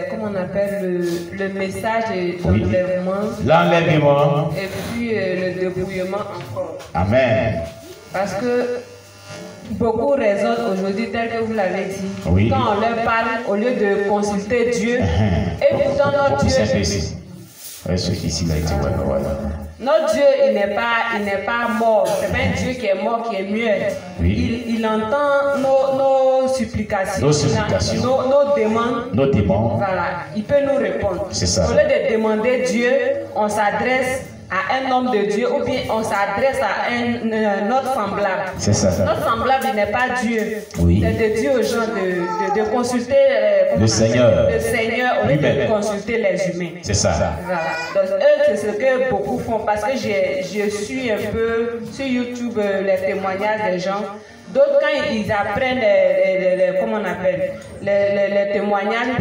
Comment on appelle le message de l'enlèvement. L'enlèvement. Et puis le débrouillement encore. Amen. Parce que beaucoup raisonnent aujourd'hui, tel que vous l'avez dit. Oui. Quand on leur parle, au lieu de consulter Dieu, et pourtant notre Dieu. Ceux qui ici, là, il dit, voilà. Notre Dieu, il n'est pas mort. C'est pas un Dieu qui est mort, qui est muet. Oui. Il entend nos supplications, nos demandes. Nos demandes. Voilà. Il peut nous répondre. C'est ça. Au lieu de demander Dieu, on s'adresse à un homme de Dieu ou bien on s'adresse à un autre semblable. C'est ça. Notre semblable, il n'est pas Dieu. Oui. C'est de dire aux gens de consulter le Seigneur. Le Seigneur au lieu de consulter les humains. C'est ça. Voilà. Donc eux, c'est ce que beaucoup font parce que je suis un peu sur YouTube les témoignages des gens. D'autres, quand ils apprennent comment on appelle, les témoignages,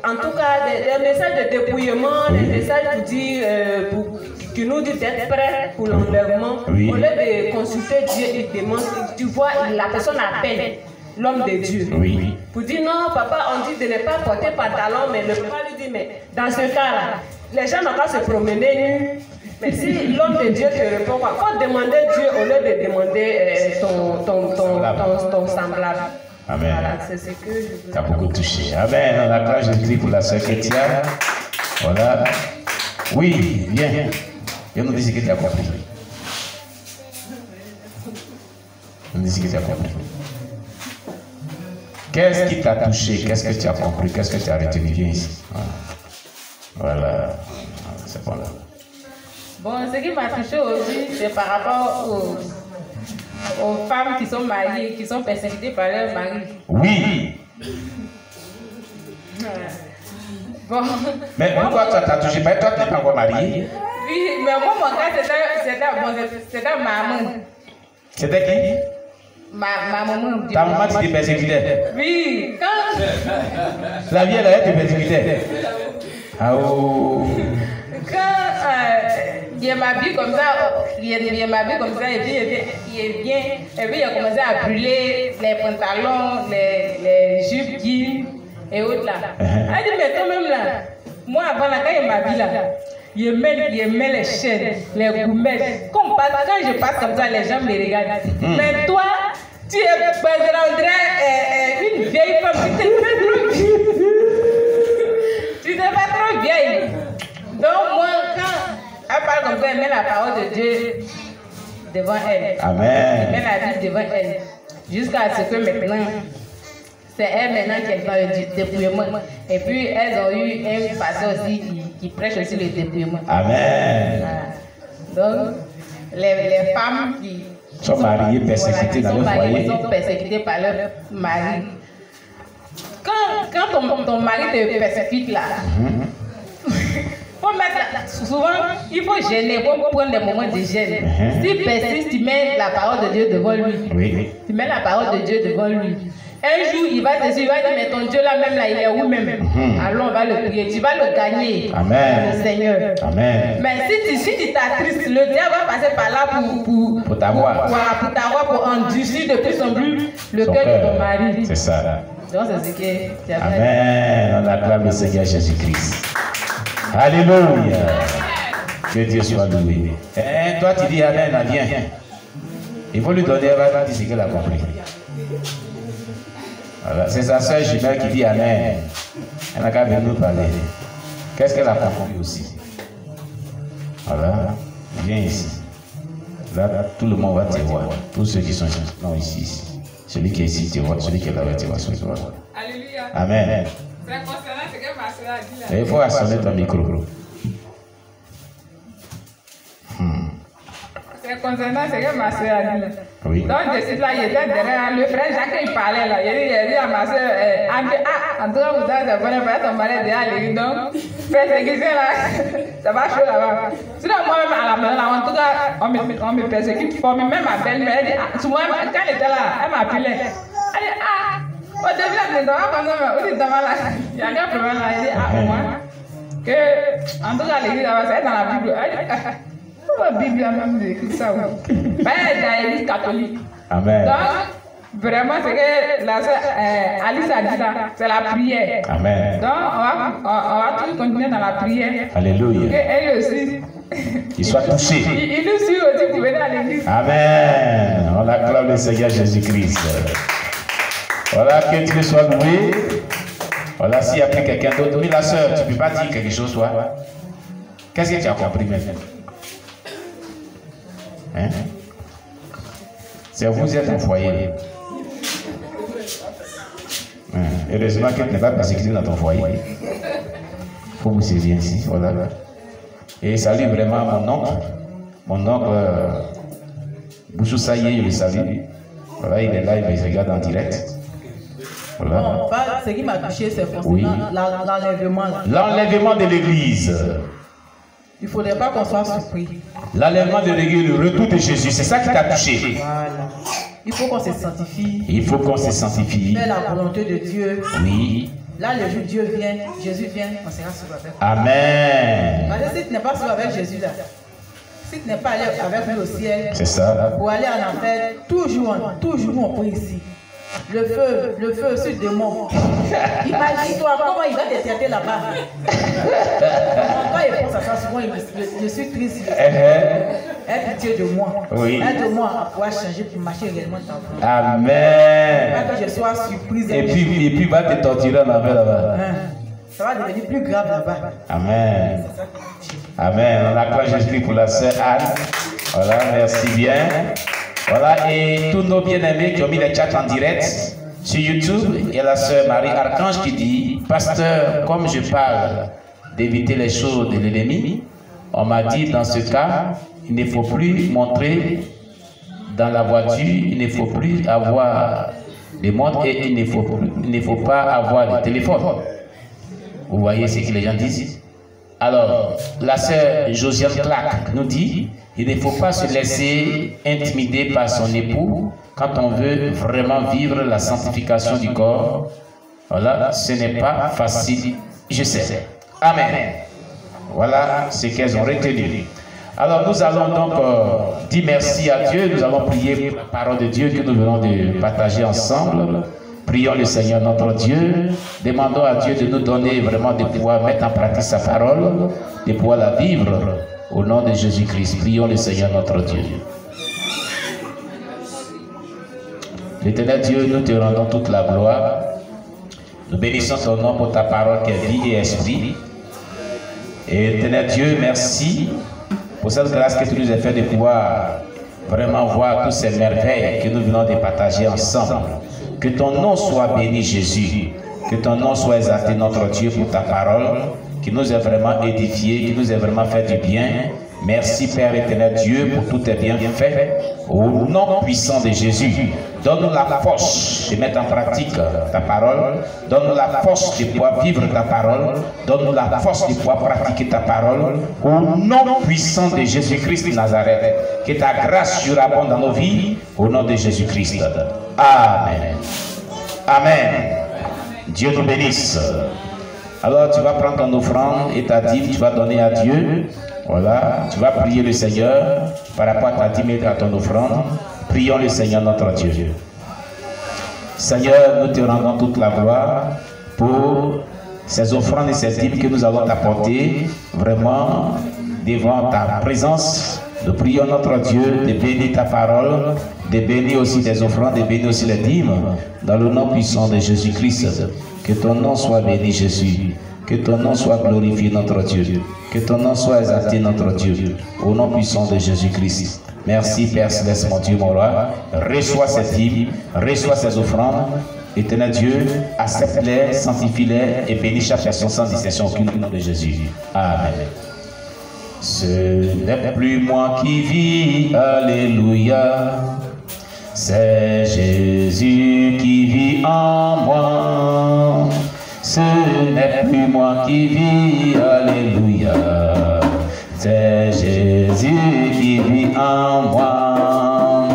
en tout cas, des messages de dépouillement, des messages pour dire, qui nous disent d'être prêts pour l'enlèvement. Oui. Au lieu de consulter Dieu, ils demandent, tu vois, la personne appelle l'homme de Dieu. Oui. Pour dire, non, papa, on dit de ne pas porter pantalon, mais le papa lui dit, mais dans ce cas-là, les gens n'ont pas se promener nus. Mais si l'homme de Dieu te répond, il faut demander Dieu au lieu de demander ton semblable. Amen. Voilà, c'est ce que je veux. Tu as beaucoup touché. Amen. On acclame Jésus pour la sœur chrétienne. Voilà. Oui, viens. Viens nous dire ce que tu as compris. Nous dis ce que tu as compris. Qu'est-ce qui t'a touché? Qu'est-ce que tu as compris? Qu'est-ce que tu as retenu? Viens ici. Voilà. C'est bon là. Bon, ce qui m'a touché aussi, c'est par rapport aux femmes qui sont mariées, qui sont persécutées par leur mari. Oui. Bon. Mais pourquoi toi t'as touché? Toi tu n'es pas encore marié. Oui, mais moi mon cas c'était maman. C'était qui? Ma maman. Ta maman tu t'es persécutait? Oui, quand... La vieille là, elle te persécutait? Ah oh. Quand il m'habille comme ça, il m'habille comme ça, et puis il a commencé à brûler les pantalons, les jupes, jeans et autres là. Elle dit, mais toi-même là, moi avant là, quand il m'habille là, il met les chaînes, les goumettes. Quand je passe comme ça, les gens me regardent. Mais toi, tu es une vieille femme, tu t'es pas trop vieille. Tu n'es pas trop vieille. Donc moi, quand elle parle comme ça, elle met la parole de Dieu devant elle. Amen. Elle met la Bible devant elle. Jusqu'à ce que maintenant, c'est elle maintenant qui est dans le dépouillement. Et puis elles ont eu un pasteur aussi qui prêche aussi le dépouillement. Amen. Voilà. Donc, les femmes qui sont mariées, persécutées dans le foyer. Sont persécutées par leur mari. Quand ton mari te persécute là, faut mettre, souvent, il faut gêner, il faut prendre des moments de gêne. S'il persiste, tu mets la parole de Dieu devant lui. Oui. Tu mets la parole de Dieu devant lui. Un jour, il va te dire, il va dire, mais ton Dieu là même là, il est où même? Alors on va le prier, tu vas le gagner. Amen. Le Seigneur. Amen. Mais si tu t'attristes, le diable va passer par là pour t'avoir, pour endurcir de plus en plus le cœur de ton mari. C'est ça. Donc c'est ce que tu as fait. Amen. On acclame le Seigneur Jésus-Christ. Alléluia. Que Dieu soit loué. Toi tu dis Amen, viens. Il faut lui donner, elle va dire ce qu'elle a compris. Voilà. C'est sa soeur jumelle qui dit Amen. Elle n'a qu'à venir nous parler. Qu'est-ce qu'elle a compris aussi? Voilà. Viens ici. Là, tout le monde va te voir. Tous ceux qui sont ici. Non, ici. Celui qui est ici te voit. Celui qui est là-bas te voit. Alléluia. Amen. C'est concernant ce que ma soeur a dit là. Il faut assommer ton micro. C'est concernant ce que ma soeur a dit là. Oui. Donc je suis là, il était derrière le frère Jacques, il parlait là. Il dit à ma soeur, en tout cas, vous avez abonné par ton mari derrière l'église. Donc, persécution là, ça va chaud là-bas. Sinon, moi-même à la maison là, en tout cas, on me persécute fort. Même ma belle-mère, elle dit, souvent, quand elle était là, elle m'appelait. Elle dit, au début, elle dit, comme ça, mais où est-ce là? Il y a un problème là, elle dit, au moins, que, en tout cas, l'église là-bas, c'est dans la Bible. Elle dit, la Bible a même écrit ça. Ben, dans l'église catholique. Amen. Donc, Vraiment, ce que la sœur Alice a dit là, c'est la prière. Amen. Donc, on va tous continuer dans la prière. Alléluia. Et elle aussi. Qu'il soit touché. Il nous suit aussi pour venir à l'église. Amen. On acclame le Seigneur Jésus-Christ. Voilà, que Dieu soit loué. Voilà, s'il y a plus quelqu'un d'autre. Oui, la sœur, tu ne peux pas dire quelque chose, toi. Qu'est-ce que tu as compris maintenant? Hein? C'est vous êtes un foyer. Heureusement que tu n'es pas persécuté dans ton foyer. Il faut vous saisir ici. Voilà. Et salue vraiment mon oncle. Mon oncle, Bouchou Saïe, je le salue. Voilà, il est là, il me regarde en direct. Voilà. Bon, ce qui m'a touché, c'est forcément l'enlèvement. L'enlèvement de l'église. Il ne faudrait pas qu'on soit surpris. L'enlèvement de l'église, le retour de Jésus, c'est ça qui t'a touché. Voilà. Il faut qu'on se sanctifie. Il faut qu'on se sanctifie. Faire la volonté de Dieu. Oui. Là, le jour où Dieu vient, Jésus vient, on sera sur avec. Amen. Parce que si tu n'es pas sur avec Jésus là, si tu n'es pas allé avec lui au ciel, c'est ça. Pour aller en enfer, toujours on prie ici. Le feu sur le démon. Imagine-toi comment il va te traiter là-bas. Quand il pense à ça, souvent je suis triste. Aie pitié de moi. Oui. Aide-moi à pouvoir changer pour marcher réellement dans le fond. Amen. Pas que je sois surprise. Et puis il va te torturer en enfer là-bas. Ça va devenir plus grave là-bas. Amen. Amen. On acclame Jésus pour la sœur Anne. Voilà, merci bien. Voilà, et tous nos bien-aimés qui ont mis les chats en direct sur YouTube, il y a la sœur Marie Archange qui dit: Pasteur, comme je parle d'éviter les choses de l'ennemi, on m'a dit dans ce cas, il ne faut plus montrer dans la voiture, il ne faut plus avoir des montres et il ne faut pas avoir de téléphone. Vous voyez ce que les gens disent? Alors, la sœur Josiane Clark nous dit: il ne faut pas se laisser intimider par son époux quand on veut vraiment vivre la sanctification du corps. Voilà, ce n'est pas facile, je sais. Amen. Voilà ce qu'elles ont retenu. Alors nous allons donc dire merci à Dieu. Nous allons prier la parole de Dieu que nous venons de partager ensemble. Prions le Seigneur notre Dieu. Demandons à Dieu de nous donner vraiment de pouvoir mettre en pratique sa parole, de pouvoir la vivre. Au nom de Jésus-Christ, prions le Seigneur notre Dieu. L'éternel Dieu, nous te rendons toute la gloire. Nous bénissons ton nom pour ta parole qui est vie et esprit. Et éternel Dieu, merci pour cette grâce que tu nous as fait de pouvoir vraiment voir toutes ces merveilles que nous venons de partager ensemble. Que ton nom soit béni, Jésus. Que ton nom soit exalté, notre Dieu, pour ta parole, qui nous a vraiment édifié, qui nous a vraiment fait du bien. Merci, Père éternel Dieu, pour tous tes bienfaits. Au nom puissant de Jésus, donne-nous la force de mettre en pratique ta parole. Donne-nous la force de pouvoir vivre ta parole. Donne-nous la force de pouvoir pratiquer ta parole. Au nom puissant de Jésus-Christ de Nazareth. Que ta grâce surabonde dans nos vies. Au nom de Jésus-Christ. Amen. Amen. Dieu nous bénisse. Alors tu vas prendre ton offrande et ta dîme, tu vas donner à Dieu. Voilà, tu vas prier le Seigneur par rapport à ta dîme et à ton offrande. Prions le Seigneur notre Dieu. Seigneur, nous te rendons toute la gloire pour ces offrandes et ces dîmes que nous allons t'apporter vraiment devant ta présence. Nous prions notre Dieu de bénir ta parole, de bénir aussi tes offrandes, de bénir aussi les dîmes, dans le nom puissant de Jésus-Christ. Que ton nom soit béni, Jésus. Que ton nom soit glorifié, notre Dieu. Que ton nom soit exalté, notre Dieu. Au nom puissant de Jésus-Christ. Merci, Père Céleste, mon Dieu, mon roi. Reçois ces dîmes, reçois ces offrandes. Éternel Dieu, accepte-les, sanctifie-les et bénis chaque personne sans distinction aucune au nom de Jésus. Amen. Ce n'est plus moi qui vis, alléluia. C'est Jésus qui vit en moi. Ce n'est plus moi qui vis, alléluia. C'est Jésus qui vit en moi.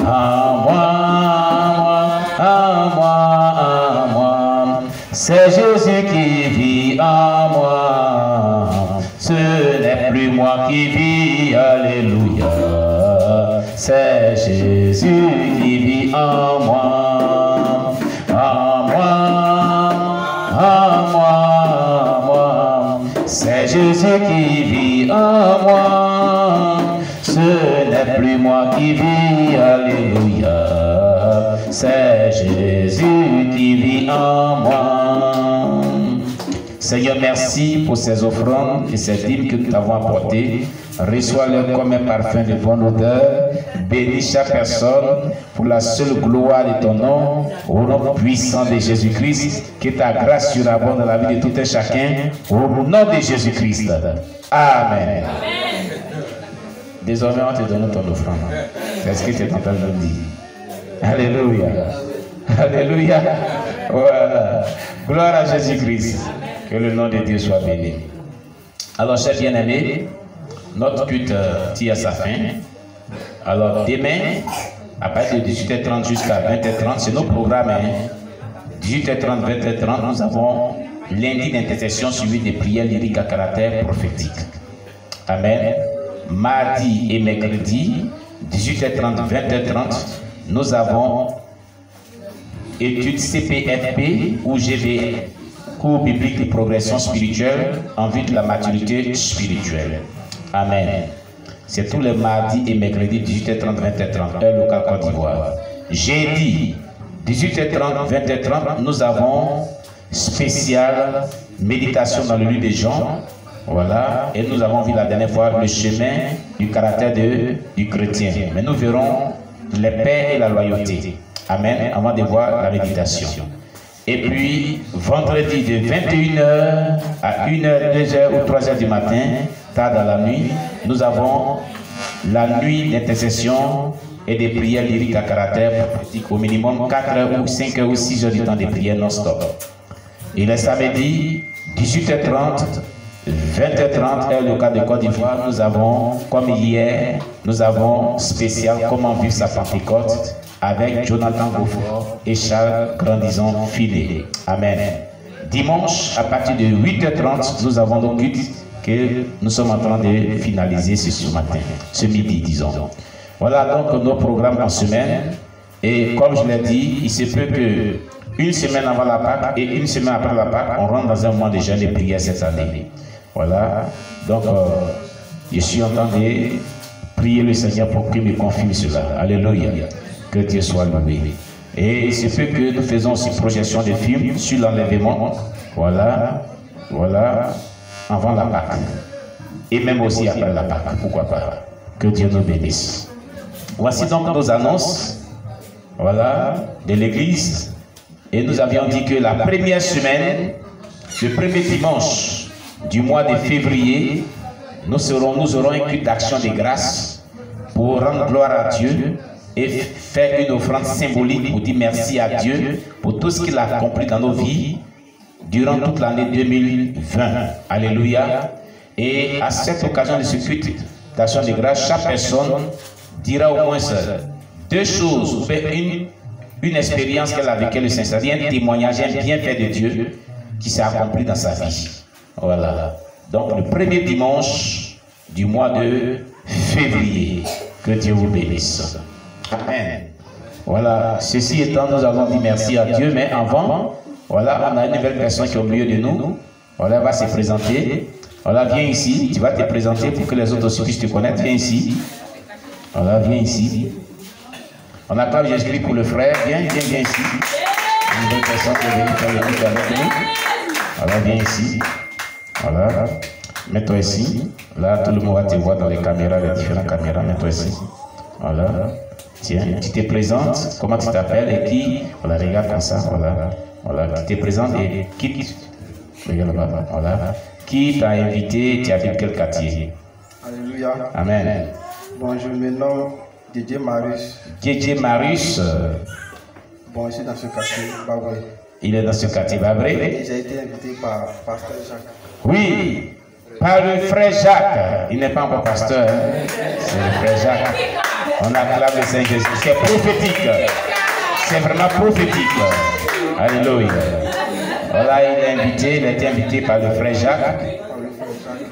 En moi, en moi, en moi. C'est Jésus qui vit en moi. Ce n'est plus moi qui vis, alléluia. C'est Jésus qui vit vit en moi, en moi, en moi, en moi. C'est Jésus qui vit en moi. Ce n'est plus moi qui vis, alléluia. C'est Jésus qui vit en moi. Seigneur, merci pour ces offrandes et ces dîmes que nous t'avons apportées. Reçois-les comme un parfum de bonne odeur. Bénis chaque personne pour la seule gloire de ton nom. Au nom puissant de Jésus-Christ, que ta grâce surabonde dans la vie de tout un chacun. Au nom de Jésus-Christ. Amen. Désormais, on te donne ton offrande. C'est ce que tu es en train de dire. Alléluia. Alléluia. Voilà. Gloire à Jésus-Christ. Que le nom de Dieu soit béni. Alors, chers bien-aimés, notre culte tire à sa fin. Alors, demain, à partir de 18h30 jusqu'à 20h30, c'est nos programmes. 18h30, 20h30, nous avons lundi d'intercession suivi des prières lyriques à caractère prophétique. Amen. Mardi et mercredi, 18h30, 20h30, nous avons études CPFP ou GV, cours biblique de progression spirituelle en vue de la maturité spirituelle. Amen. C'est tous les mardis et mercredis, 18h30, 20h30, heure locale Côte d'Ivoire. Jeudi, 18h30, 20h30, nous avons spécial méditation dans le lieu des gens. Voilà, et nous avons vu la dernière fois le chemin du caractère du chrétien. Mais nous verrons les paix et la loyauté. Amen, avant de voir la méditation. Et puis, vendredi de 21h à 1h, 2h ou 3h du matin, tard dans la nuit, nous avons la nuit d'intercession et des prières lyriques à caractère prophétique, au minimum 4h ou 5h ou 6h du temps de prière non-stop. Et le samedi, 18h30, 20h30, heure locale de Côte d'Ivoire, nous avons, comme hier, nous avons spécial comment vivre sa Pentecôte avec Jonathan Beaufort et Charles Grandison Filet. Amen. Dimanche, à partir de 8h30, nous avons donc que nous sommes en train de finaliser ce matin, ce midi, disons. Voilà donc nos programmes en semaine. Et comme je l'ai dit, il se peut que une semaine avant la Pâque et une semaine après la Pâque, on rentre dans un mois de jeûne et prière cette année. Voilà. Donc, je suis en train de prier le Seigneur pour qu'il me confirme cela. Alléluia. Que Dieu soit loué. Et il se peut que nous faisons aussi projection de films sur l'enlèvement. Voilà. Voilà. Avant la Pâque. Et même aussi après la Pâque. Pourquoi pas. Que Dieu nous bénisse. Voici donc nos annonces. Voilà. De l'église. Et nous avions dit que la première semaine, le premier dimanche du mois de février, nous aurons un culte d'action de grâce pour rendre gloire à Dieu et faire une offrande symbolique pour dire merci à Dieu pour tout ce qu'il a accompli dans nos vies durant toute l'année 2020. Alléluia. Et à cette occasion de ce culte d'action de grâce, chaque personne dira au moins deux choses, une expérience qu'elle a vécue le Saint-Esprit, un témoignage, un bienfait de Dieu qui s'est accompli dans sa vie. Voilà. Donc le premier dimanche du mois de février. Que Dieu vous bénisse. Amen. Voilà. Ceci étant, nous avons dit merci à Dieu, mais avant, voilà, on a une nouvelle personne qui est au milieu de nous. Voilà, elle va se présenter. Voilà, viens ici. Tu vas te présenter pour que les autres aussi puissent te connaître. Viens ici. Voilà, viens ici. On acclame Jésus-Christ pour le frère. Viens ici. Une nouvelle personne qui est venue faire le culte avec nous. Voilà, viens ici. Voilà. Mets-toi ici. Là, tout le monde va te voir dans les caméras, les différentes caméras. Mets-toi ici. Voilà. Tiens, tu te présentes. Comment tu t'appelles et qui? Voilà, regarde comme ça. Voilà. Voilà. Tu te présentes et qui? Regarde là-bas. Voilà. Qui t'a invité? Tu habites quel quartier? Alléluia. Amen. Bon, je me nomme Didier Marius. Didier Marius. Bon, je suis dans ce quartier, Babré. Il est dans ce quartier Babré. Et j'ai été invité par Pasteur Jacques. Oui, par le frère Jacques. Il n'est pas encore pasteur, hein? C'est le frère Jacques. On acclame le Seigneur Jésus. C'est prophétique. C'est vraiment prophétique. Alléluia. Voilà, il a été invité par le frère Jacques.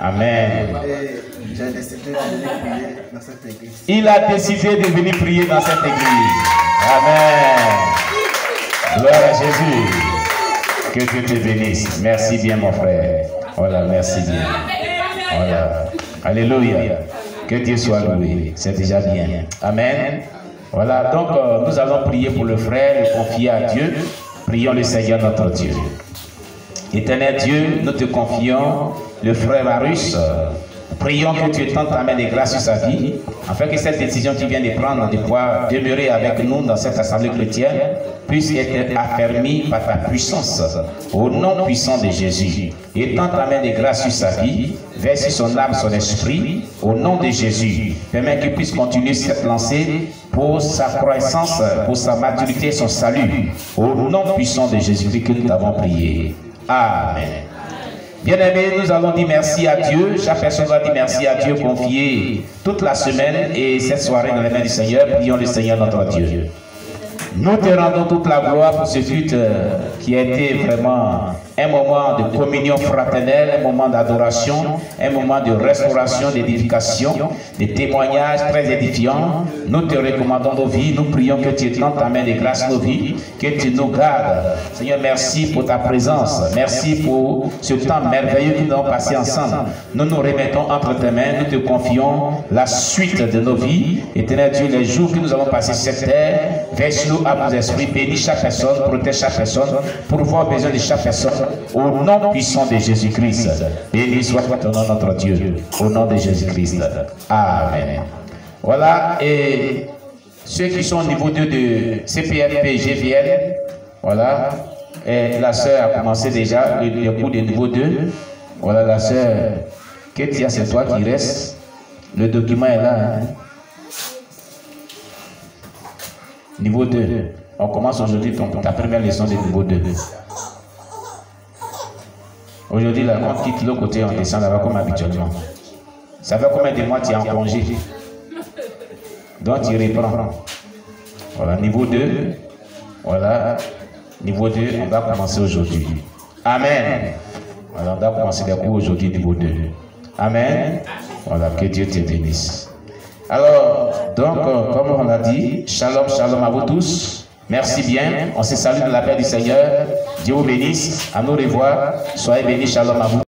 Amen. Et j'ai décidé de venir prier dans cette église. Il a décidé de venir prier dans cette église. Amen. Gloire à Jésus. Que Dieu te bénisse. Merci bien, mon frère. Voilà, merci bien. Voilà. Alléluia. Que Dieu soit loué. C'est déjà bien. Amen. Voilà, donc nous allons prier pour le frère et confier à Dieu. Prions le Seigneur notre Dieu. Éternel Dieu, nous te confions le frère Marus. Prions que tu étendes ta main de grâce sur sa vie, afin que cette décision qu'il vient de prendre de pouvoir demeurer avec nous dans cette assemblée chrétienne puisse être affermie par ta puissance, au nom puissant de Jésus. Étends ta main de grâce sur sa vie, verse sur son âme, son esprit, au nom de Jésus. Permets qu'il puisse continuer cette lancée pour sa croissance, pour sa maturité et son salut, au nom puissant de Jésus que nous t'avons prié. Amen. Bien-aimés, nous allons dire merci à Dieu. Chaque personne va dire merci à Dieu, confier toute la semaine et cette soirée dans les mains du Seigneur. Prions le Seigneur notre Dieu. Nous te rendons toute la gloire pour ce culte qui a été vraiment un moment de communion fraternelle, un moment d'adoration, un moment de restauration, d'édification, de témoignages très édifiants. Nous te recommandons nos vies, nous prions que tu étendes ta main de grâce nos vies, que tu nous gardes. Seigneur, merci pour ta présence, merci pour ce temps merveilleux que nous avons passé ensemble. Nous nous remettons entre tes mains, nous te confions la suite de nos vies. Éternel Dieu, les jours que nous avons passés sur cette terre, verse-nous à nos esprits, bénis chaque personne, protège chaque personne, pourvois aux besoins de chaque personne. Au nom puissant de Jésus-Christ, béni soit ton nom notre Dieu, au nom de Jésus-Christ. Amen. Voilà, et ceux qui sont au niveau 2 de CPFP GVL, voilà, et la sœur a commencé déjà le cours de niveau 2. Voilà la sœur, Ketia, c'est toi qui reste. Le document est là. Hein? Niveau 2. On commence aujourd'hui ta première leçon de niveau 2. Aujourd'hui, là, on quitte l'autre côté, on descend là-bas comme habituellement. Ça fait combien de mois tu es en congé? Donc tu reprends. Voilà, niveau 2. Voilà, niveau 2, on va commencer aujourd'hui. Amen. Voilà, on va commencer les cours aujourd'hui, niveau 2. Amen. Voilà, que Dieu te bénisse. Alors, donc, comme on l'a dit, shalom, shalom à vous tous. Merci bien. On se salue de la paix du Seigneur. Dieu vous bénisse. À nous revoir. Soyez bénis. Shalom à vous.